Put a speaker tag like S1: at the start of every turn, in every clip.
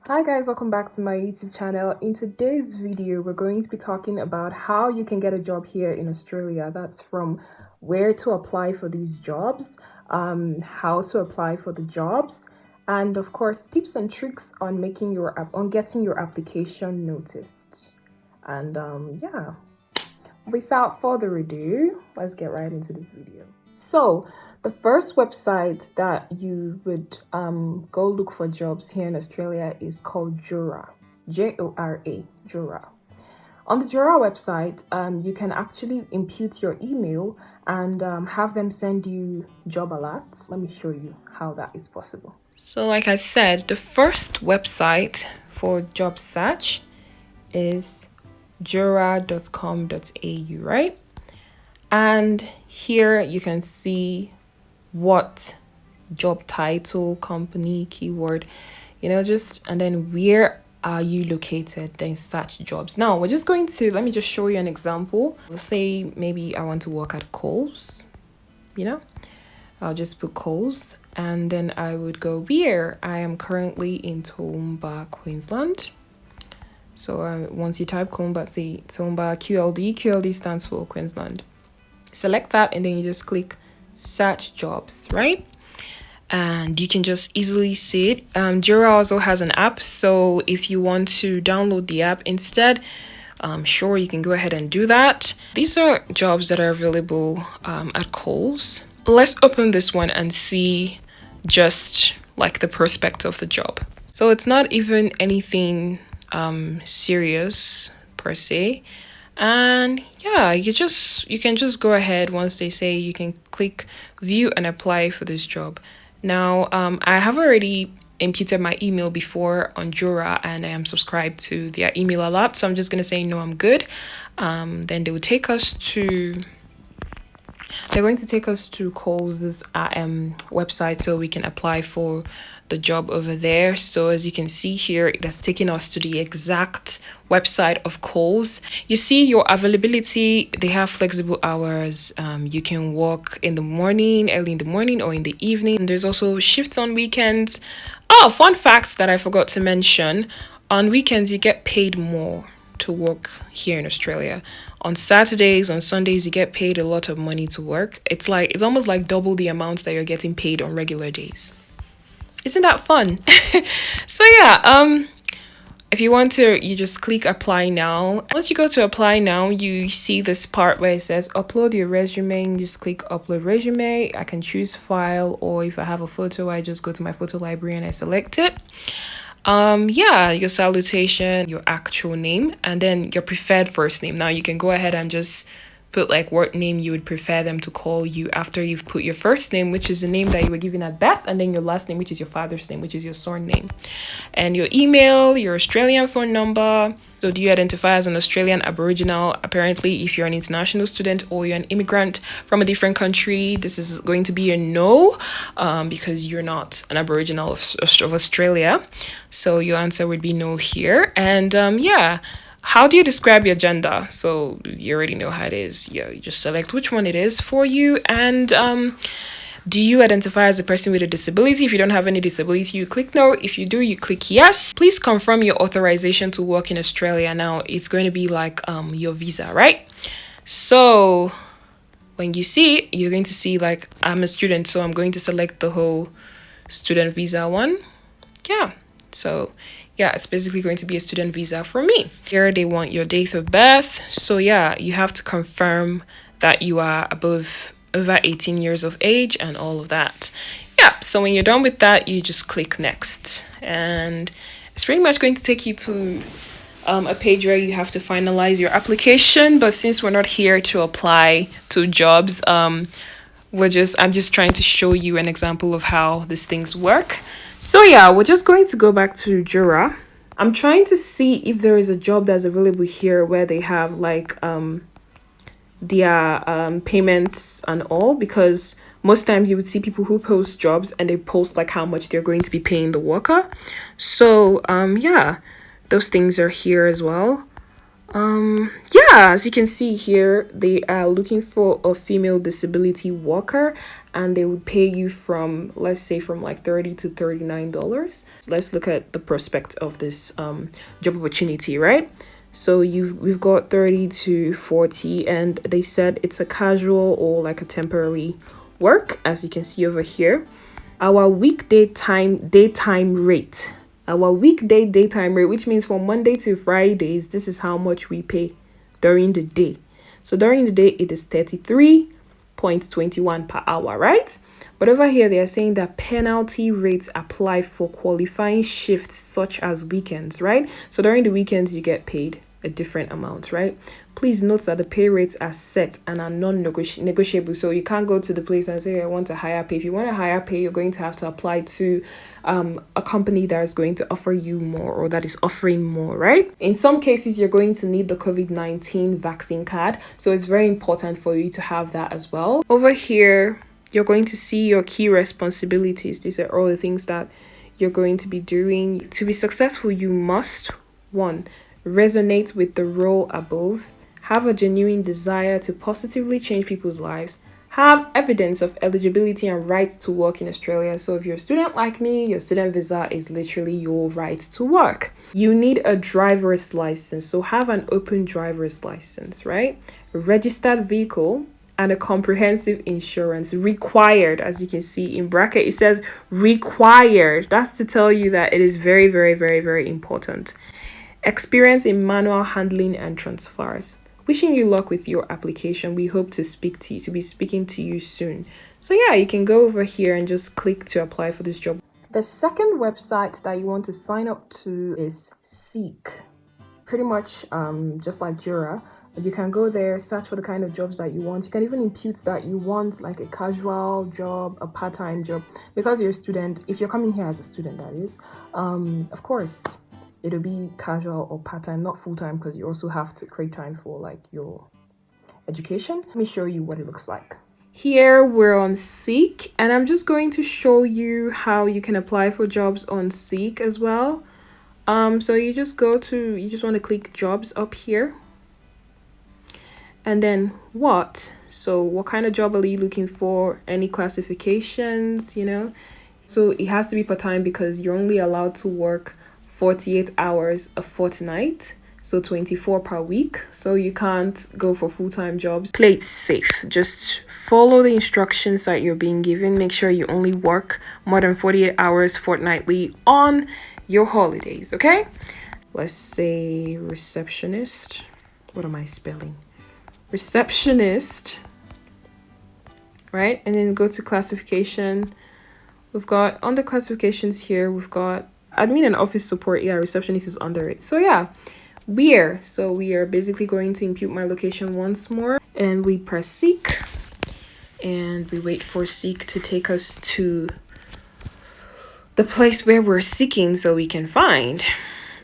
S1: Hi guys, welcome back to my YouTube channel. In today's video, we're going to be talking about how you can get a job here in Australia. That's from where to apply for these jobs, how to apply for the jobs, and of course, tips and tricks on getting your application noticed. And yeah, without further ado, let's get right into this video. So the first website that you would go look for jobs here in Australia is called Jora. Jora. Jora. On the Jora website, you can actually input your email and have them send you job alerts. Let me show you how that is possible. So like I said, the first website for job search is jora.com.au, right? And here you can see what job title, company, keyword, and then where are you located, then search jobs. Now we're just going to, let me just show you an example. We'll say maybe I want to work at Coles, I'll just put Coles, and then I would go where I am currently in Toowoomba, Queensland. So once you type Toowoomba, say Toowoomba QLD stands for Queensland. Select that and then you just click search jobs, right? And you can just easily see it. Jora also has an app, so if you want to download the app instead, sure, you can go ahead and do that. These are jobs that are available at Coles. Let's open this one and see just like the prospect of the job. So it's not even anything serious per se, and yeah, you can just go ahead. Once they say, you can click view and apply for this job. Now I have already inputted my email before on Jora and I am subscribed to their email alert, so I'm just gonna say no, I'm good. Then they're going to take us to Coles' website so we can apply for the job over there. So as you can see here, it has taken us to the exact website of Coles. You see your availability, they have flexible hours. You can work in the morning, early in the morning, or in the evening. And there's also shifts on weekends. Oh, fun fact that I forgot to mention, on weekends you get paid more to work here in Australia. On Saturdays, on Sundays, you get paid a lot of money to work. It's almost like double the amount that you're getting paid on regular days. Isn't that fun? So yeah, if you want to, you just click apply now. Once you go to apply now, you see this part where it says upload your resume. You just click upload resume. I can choose file, or if I have a photo, I just go to my photo library and I select it. Yeah, your salutation, your actual name, and then your preferred first name. Now you can go ahead and just put like what name you would prefer them to call you after you've put your first name, which is the name that you were given at birth, and then your last name, which is your father's name, which is your surname, and your email, your Australian phone number. So do you identify as an Australian Aboriginal? Apparently, if you're an international student or you're an immigrant from a different country, this is going to be a no, because you're not an Aboriginal of Australia. So your answer would be no here. And yeah, how do you describe your gender? So you already know how it is. Yeah, you just select which one it is for you. And do you identify as a person with a disability? If you don't have any disability, you click no. If you do, you click yes. Please confirm your authorization to work in Australia. Now it's going to be like your visa, right? So when you see, you're going to see like I'm a student, so I'm going to select the whole student visa one. Yeah. So yeah, it's basically going to be a student visa for me. Here they want your date of birth. So yeah, you have to confirm that you are over 18 years of age and all of that. Yeah, so when you're done with that, you just click next. And it's pretty much going to take you to a page where you have to finalize your application. But since we're not here to apply to jobs, I'm just trying to show you an example of how these things work. So yeah, we're just going to go back to Jora. I'm trying to see if there is a job that's available here where they have like their payments and all, because most times you would see people who post jobs and they post like how much they're going to be paying the worker. So yeah, those things are here as well. Yeah, as you can see here, they are looking for a female disability worker, and they would pay you from, let's say, from like $30 to $39. So let's look at the prospect of this job opportunity, right? So we've got 30 to 40, and they said it's a casual or like a temporary work, as you can see over here. Our weekday daytime rate. Our weekday daytime rate, which means from Monday to Fridays, this is how much we pay during the day. So during the day, it is 33.21 per hour, right? But over here, they are saying that penalty rates apply for qualifying shifts such as weekends, right? So during the weekends, you get paid a different amount, right? Please note that the pay rates are set and are non-negotiable. So you can't go to the place and say, I want a higher pay. If you want a higher pay, you're going to have to apply to a company that is going to offer you more, or that is offering more, right? In some cases, you're going to need the COVID-19 vaccine card. So it's very important for you to have that as well. Over here, you're going to see your key responsibilities. These are all the things that you're going to be doing. To be successful, you must, 1, resonate with the role above, have a genuine desire to positively change people's lives, have evidence of eligibility and right to work in Australia. So if you're a student like me, your student visa is literally your right to work. You need a driver's license, so have an open driver's license, right? A registered vehicle and a comprehensive insurance required. As you can see in bracket, it says required. That's to tell you that it is very, very, very, very important. Experience in manual handling and transfers. Wishing you luck with your application. We hope to be speaking to you soon. So yeah, you can go over here and just click to apply for this job. The second website that you want to sign up to is Seek. Pretty much just like Jora. You can go there, search for the kind of jobs that you want. You can even impute that you want like a casual job, a part-time job. Because you're a student, if you're coming here as a student, that is, of course, it'll be casual or part-time, not full-time, because you also have to create time for like your education. Let me show you what it looks like. Here we're on Seek, and I'm just going to show you how you can apply for jobs on Seek as well. So you just want to click jobs up here. And then what? So what kind of job are you looking for? Any classifications, So it has to be part-time because you're only allowed to work 48 hours a fortnight, so 24 per week. So you can't go for full-time jobs. Play it safe. Just follow the instructions that you're being given. Make sure you only work more than 48 hours fortnightly on your holidays, okay? Let's say receptionist. What am I spelling? Receptionist, right? And then go to classification. We've got under classifications here, we've got admin and office support. Yeah, receptionist is under it. So yeah, we are basically going to impute my location once more, and we press Seek, and we wait for Seek to take us to the place where we're seeking so we can find.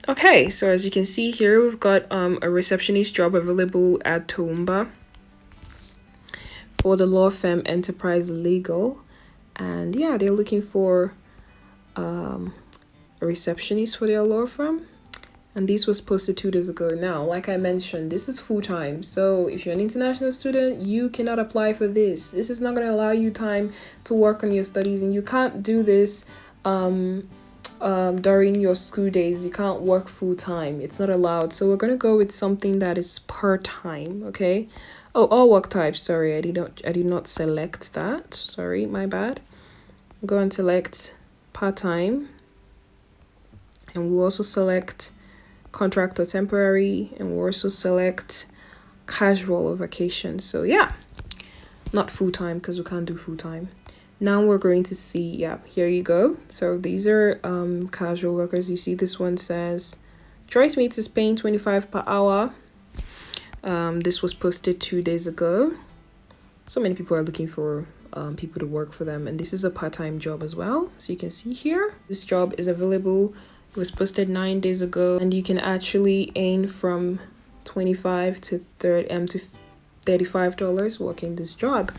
S1: Okay, so as you can see here, we've got a receptionist job available at Toowoomba for the law firm Enterprise Legal, and yeah, they're looking for a receptionist for their law firm, and this was posted 2 days ago. Now, like I mentioned, this is full-time, so if you're an international student, you cannot apply for this. This is not going to allow you time to work on your studies, and you can't do this during your school days. You can't work full-time. It's not allowed. So we're going to go with something that is part-time. Okay. Oh, all work types. Sorry, I did not select that. Sorry, my bad. Go and select part-time, and we'll also select contract or temporary, and we'll also select casual or vacation. So yeah, not full-time because we can't do full-time. Now we're going to see, yeah, here you go. So these are casual workers. You see this one says choice meats is paying 25 per hour. This was posted 2 days ago. So many people are looking for people to work for them, and this is a part-time job as well. So you can see here, this job is available. It was posted 9 days ago, and you can actually earn from $25 to $35 working this job.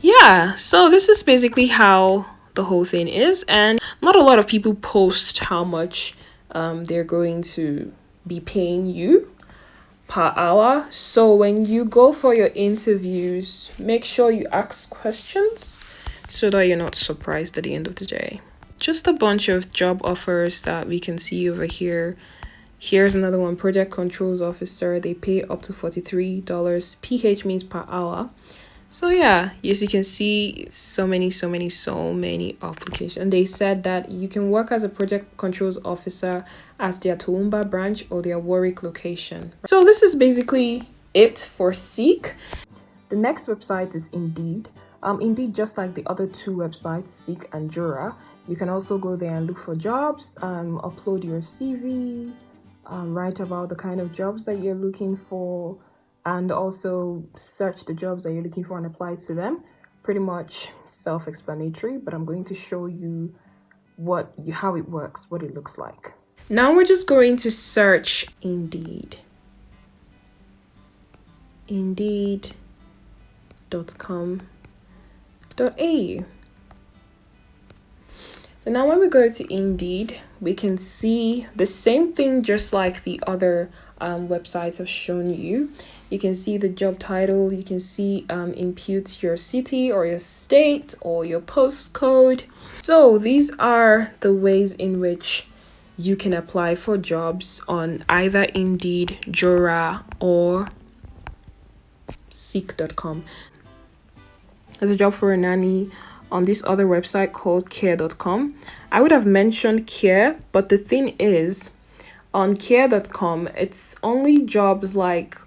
S1: Yeah, so this is basically how the whole thing is, and not a lot of people post how much they're going to be paying you per hour. So when you go for your interviews, make sure you ask questions so that you're not surprised at the end of the day. Just a bunch of job offers that we can see over here. Here's another one, project controls officer. They pay up to $43. PH means per hour. So yeah, as you can see, so many applications. And they said that you can work as a project controls officer at their Toowoomba branch or their Warwick location. So this is basically it for Seek. The next website is Indeed. Indeed, just like the other two websites, Seek and Jora, you can also go there and look for jobs, upload your CV, write about the kind of jobs that you're looking for, and also search the jobs that you're looking for and apply to them. Pretty much self-explanatory, but I'm going to show you how it works, what it looks like. Now we're just going to search Indeed. Indeed.com.au. And now when we go to Indeed, we can see the same thing just like the other websites have shown you. You can see the job title, you can see impute your city or your state or your postcode. So these are the ways in which you can apply for jobs on either Indeed, Jora, or Seek.com. There's a job for a nanny on this other website called care.com. I would have mentioned care, but the thing is, on care.com, it's only jobs like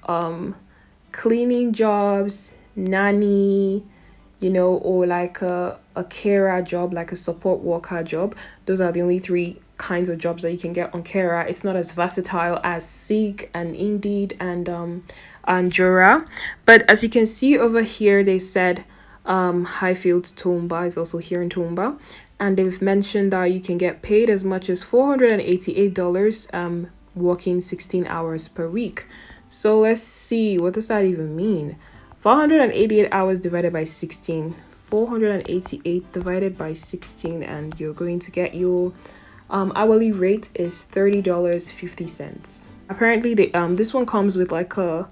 S1: cleaning jobs, nanny, or like a carer job, like a support worker job. Those are the only three kinds of jobs that you can get on Carer. It's not as versatile as Seek and Indeed and Jora. But as you can see over here, they said Highfield Toowoomba is also here in Toowoomba, and they've mentioned that you can get paid as much as $488 working 16 hours per week. So let's see, what does that even mean? 488 hours divided by 16, 488 divided by 16, and you're going to get your hourly rate is $30.50. Apparently this one comes with like a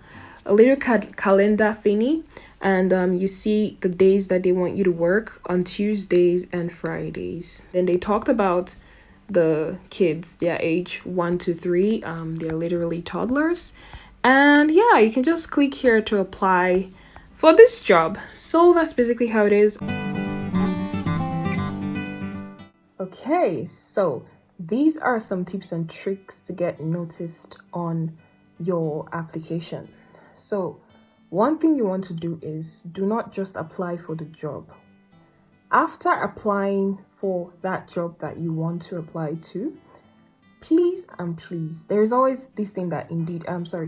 S1: little calendar thingy, and you see the days that they want you to work on Tuesdays and Fridays. Then they talked about the kids, their age 1 to 3. They're literally toddlers, and yeah, you can just click here to apply for this job. So that's basically how it is. Okay, so these are some tips and tricks to get noticed on your application. So one thing you want to do is do not just apply for the job. After applying for that job that you want to apply to, please, there's always this thing that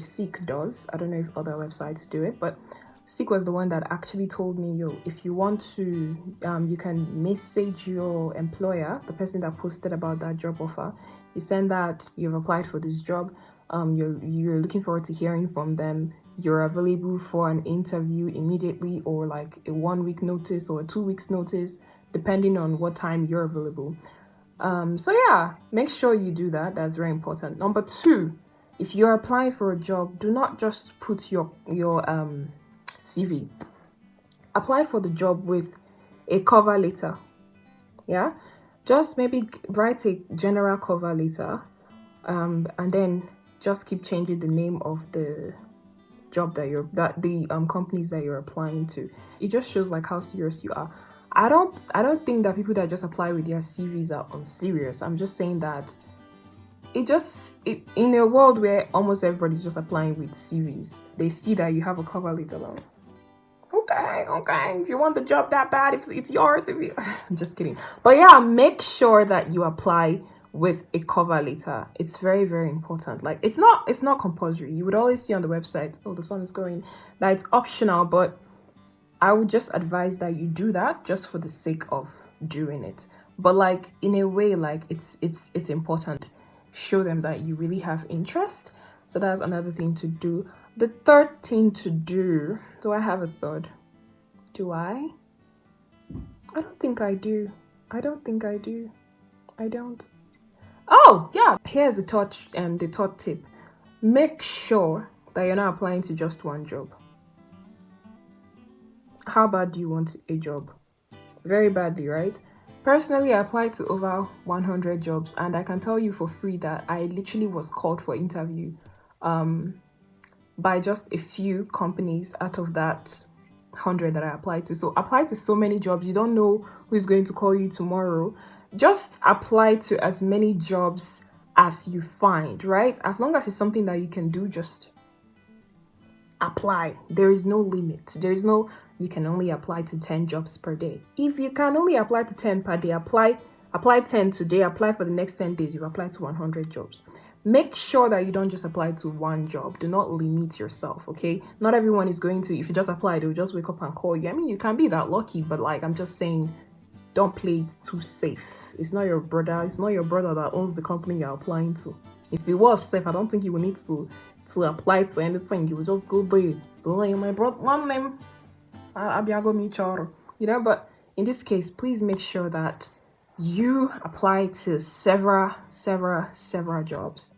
S1: Seek does. I don't know if other websites do it, but Seek was the one that actually told me, if you want to, you can message your employer, the person that posted about that job offer. You send that you've applied for this job. You're looking forward to hearing from them. You're available for an interview immediately, or like a 1 week notice or a 2 weeks notice, depending on what time you're available. So yeah, make sure you do that. That's very important. Number 2, if you're applying for a job, do not just put your CV. Apply for the job with a cover letter. Yeah, just maybe write a general cover letter, and then just keep changing the name of the job the companies that you're applying to. It just shows like how serious you are. I don't think that people that just apply with their CVs are unserious. I'm just saying that in a world where almost everybody's just applying with CVs, they see that you have a cover letter now. Okay. If you want the job that bad, if it's yours, I'm just kidding. But yeah, make sure that you apply with a cover letter. It's very, very important. Like it's not compulsory. You would always see on the website, oh, the sun is going, that it's optional, but I would just advise that you do that just for the sake of doing it. But like in a way, like it's important. Show them that you really have interest. So that's another thing to do. The third thing to do, do I have a third? Do I? I don't think I do. I don't. Oh, yeah. Here's the third tip. Make sure that you're not applying to just one job. How bad do you want a job? very badly, right? Personally, I applied to over 100 jobs, and I can tell you for free that I literally was called for interview by just a few companies out of that 100 that I applied to. So apply to so many jobs. You don't know who's going to call you tomorrow. Just apply to as many jobs as you find, right? As long as it's something that you can do, just apply. There is no limit. There is no, you can only apply to 10 jobs per day. If you can only apply to 10 per day, apply 10 today, apply for the next 10 days, you apply to 100 jobs. Make sure that you don't just apply to one job. Do not limit yourself, okay? Not everyone is going to, if you just apply, they'll just wake up and call you. I mean, you can be that lucky, but like, I'm just saying, don't play it too safe. It's not your brother. It's not your brother that owns the company you're applying to. If it was safe, I don't think you would need to apply to anything. You would just go there. My brother, one name, Abiago Michoro. But in this case, please make sure that you apply to several jobs.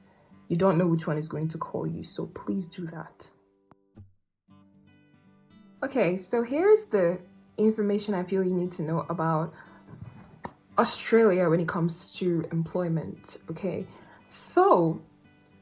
S1: You don't know which one is going to call you, so please do that. Okay, so here's the information I feel you need to know about Australia when it comes to employment. Okay, so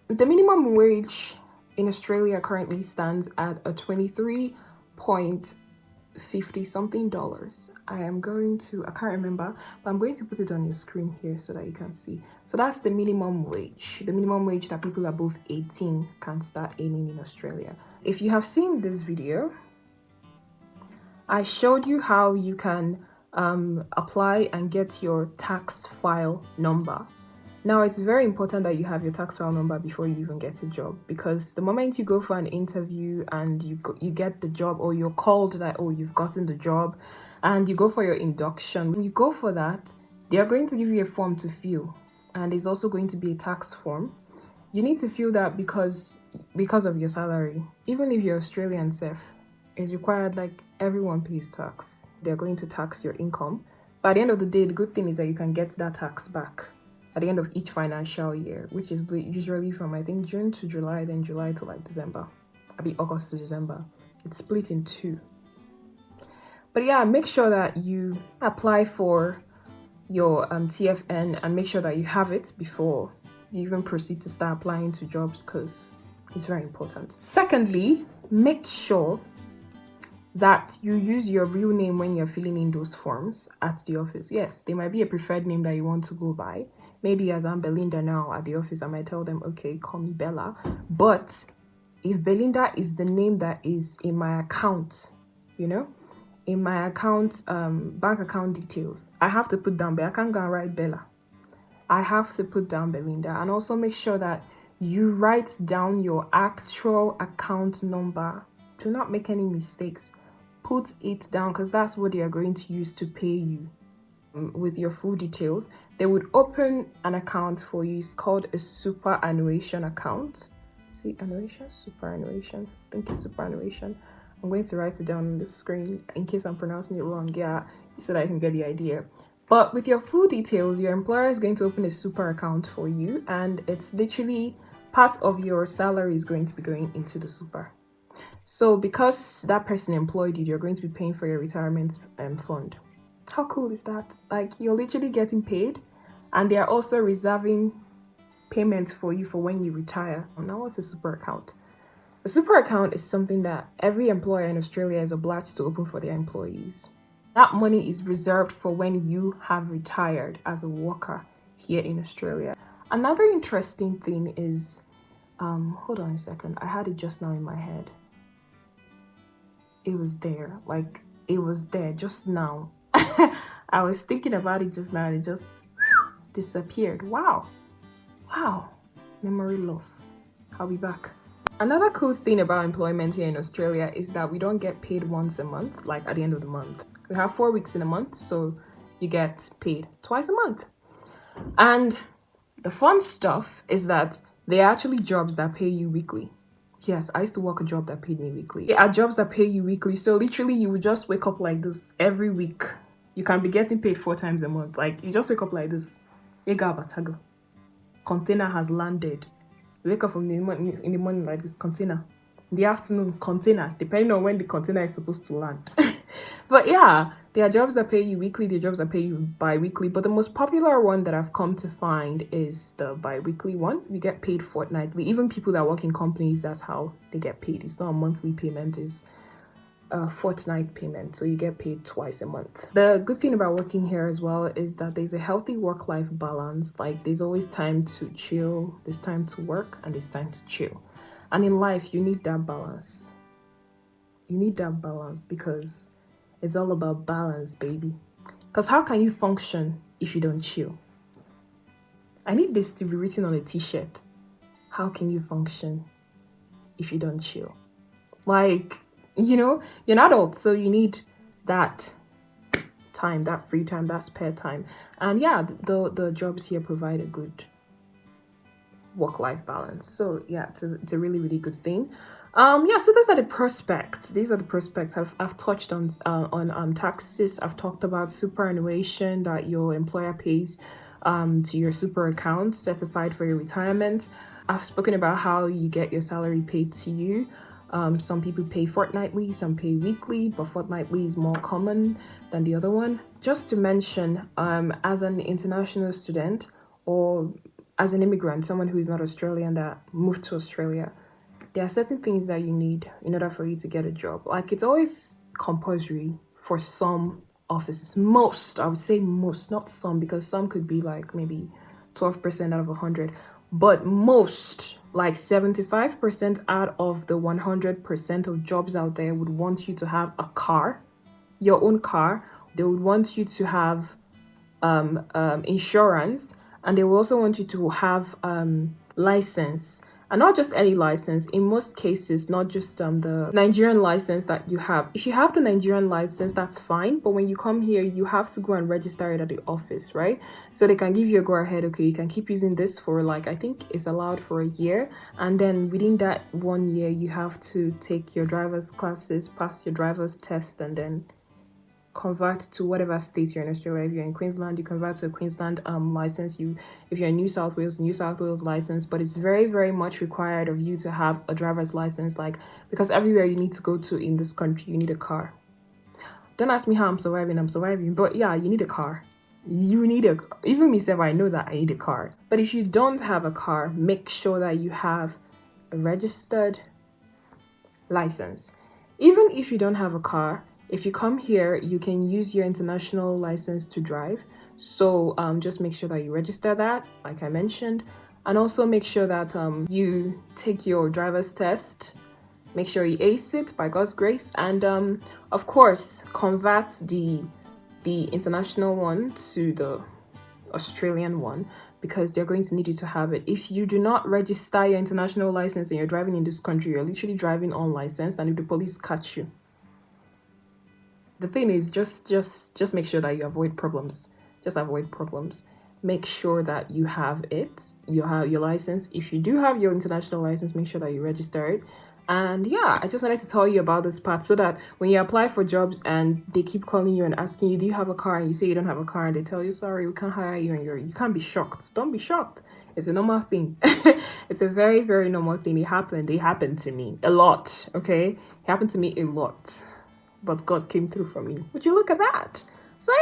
S1: the minimum wage in Australia currently stands at a 23.50 something dollars. I can't remember, but I'm going to put it on your screen here so that you can see. So that's the minimum wage that people above 18 can start earning in Australia. If you have seen this video, I showed you how you can apply and get your tax file number. Now, it's very important that you have your tax file number before you even get a job, because the moment you go for an interview and you get the job, or you're called that, oh, you've gotten the job, and you go for your induction, when you go for that, they are going to give you a form to fill, and there's also going to be a tax form. You need to fill that because of your salary. Even if you're Australian self, it's required, like everyone pays tax. They're going to tax your income. But at the end of the day, the good thing is that you can get that tax back at the end of each financial year, which is usually from, I think, June to July, then July to like December. August to December. It's split in two. But yeah, make sure that you apply for your TFN and make sure that you have it before you even proceed to start applying to jobs, because it's very important. Secondly, make sure that you use your real name when you're filling in those forms at the office. Yes, there might be a preferred name that you want to go by. Maybe as I'm Belinda now at the office, I might tell them, okay, call me Bella. But if Belinda is the name that is in my account, in my account, bank account details, I have to put down, but I can't go and write Bella. I have to put down Belinda. And also make sure that you write down your actual account number. Do not make any mistakes. Put it down, because that's what they are going to use to pay you. With your full details, they would open an account for you. It's called a superannuation account. See, superannuation. I think it's superannuation. I'm going to write it down on the screen in case I'm pronouncing it wrong. Yeah, so that I can get the idea. But with your full details, your employer is going to open a super account for you, and it's literally part of your salary is going to be going into the super. So because that person employed you, you're going to be paying for your retirement fund. How cool is that? Like, you're literally getting paid, and they are also reserving payment for you for when you retire. Now, what's a super account? A super account is something that every employer in Australia is obliged to open for their employees. That money is reserved for when you have retired as a worker here in Australia. Another interesting thing is, hold on a second, I had it just now in my head. It was there just now. I was thinking about it just now and it just disappeared. Wow, memory loss. I'll be back. Another cool thing about employment here in Australia is that we don't get paid once a month, like at the end of the month. We have 4 weeks in a month, so you get paid twice a month. And the fun stuff is that there are actually jobs that pay you weekly. Yes, I used to work a job that paid me weekly. There are jobs that pay you weekly, so literally you would just wake up like this every week. You can be getting paid 4 times a month. Like, you just wake up like this. Container has landed. You wake up in the morning like this, container. In the afternoon, container, depending on when the container is supposed to land. But yeah, There are jobs that pay you weekly, there are jobs that pay you bi-weekly, but the most popular one that I've come to find is the bi-weekly one. You get paid fortnightly. Even people that work in companies, that's how they get paid. It's not a monthly payment, it's a fortnight payment, so you get paid twice a month. The good thing about working here as well is that there's a healthy work-life balance. Like, there's always time to chill, there's time to work, and there's time to chill. And in life, you need that balance. You need that balance because it's all about balance, baby. Because how can you function if you don't chill? I need this to be written on a t-shirt. How can you function if you don't chill? Like, you know, you're an adult, so you need that time, that free time, that spare time. And yeah, the jobs here provide a good work-life balance. So yeah, it's a really, really good thing. Yeah, so these are the prospects. I've touched on taxes. I've talked about superannuation that your employer pays to your super account set aside for your retirement. I've spoken about how you get your salary paid to you. Some people pay fortnightly, some pay weekly, but fortnightly is more common than the other one. Just to mention, as an international student or as an immigrant, someone who is not Australian that moved to Australia, there are certain things that you need in order for you to get a job. Like, it's always compulsory for some offices. Most, I would say most, not some, because some could be like maybe 12% out of 100. But most, like 75% out of the 100% of jobs out there would want you to have a car, your own car. They would want you to have insurance, and they will also want you to have license. And not just any license, in most cases, not just the Nigerian license that you have. If you have the Nigerian license, that's fine. But when you come here, you have to go and register it at the office, right? So they can give you a go ahead, okay, you can keep using this for like, I think it's allowed for a year. And then within that 1 year, you have to take your driver's classes, pass your driver's test, and then convert to whatever state you're in Australia. If you're in Queensland, you convert to a Queensland license. If you're in New South Wales license. But it's very, very much required of you to have a driver's license, like, because everywhere you need to go to in this country, you need a car. Don't ask me how I'm surviving, but yeah, you need a car. Even myself, I know that I need a car. But if you don't have a car, make sure that you have a registered license. Even if you don't have a car, if you come here, you can use your international license to drive. So just make sure that you register that, like I mentioned. And also make sure that you take your driver's test. Make sure you ace it by God's grace. And of course, convert the international one to the Australian one, because they're going to need you to have it. If you do not register your international license and you're driving in this country, you're literally driving unlicensed. And if the police catch you, the thing is, just make sure that you avoid problems. Just avoid problems. Make sure that you have it. You have your license. If you do have your international license, make sure that you register it. And yeah, I just wanted to tell you about this part so that when you apply for jobs and they keep calling you and asking you, do you have a car? And you say you don't have a car, and they tell you, sorry, we can't hire you, and you can't be shocked. Don't be shocked. It's a normal thing. It's a very, very normal thing. It happened to me a lot, okay? It happened to me a lot. But God came through for me. Would you look at that? So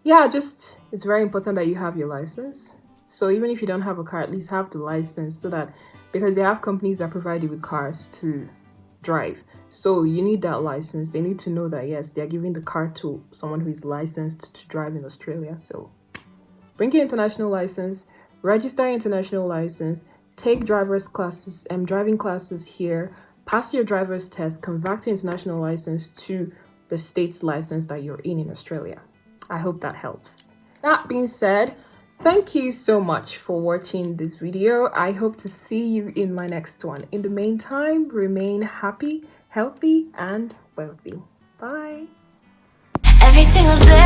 S1: yeah, just it's very important that you have your license. So even if you don't have a car, at least have the license, so that, because they have companies that provide you with cars to drive. So you need that license. They need to know that yes, they're giving the car to someone who is licensed to drive in Australia. So bring your international license, register your international license, take driving classes here. Pass your driver's test, convert your international license to the state's license that you're in Australia. I hope that helps. That being said, thank you so much for watching this video. I hope to see you in my next one. In the meantime, remain happy, healthy, and wealthy. Bye.
S2: Every single day.